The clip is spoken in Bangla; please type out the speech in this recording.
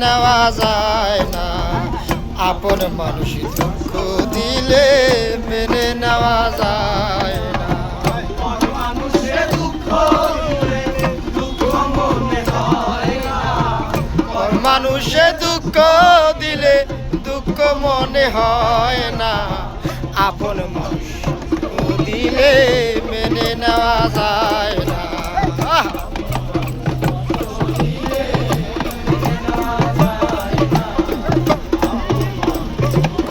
নেওয়া যায় না। আপন মানুষ দুঃখ দিলে মেনে নেওয়া যায় না। মানুষে দুঃখ দিলে দুঃখ মনে হয় না। আপন মানুষ দিলে মেনে নেওয়া যায়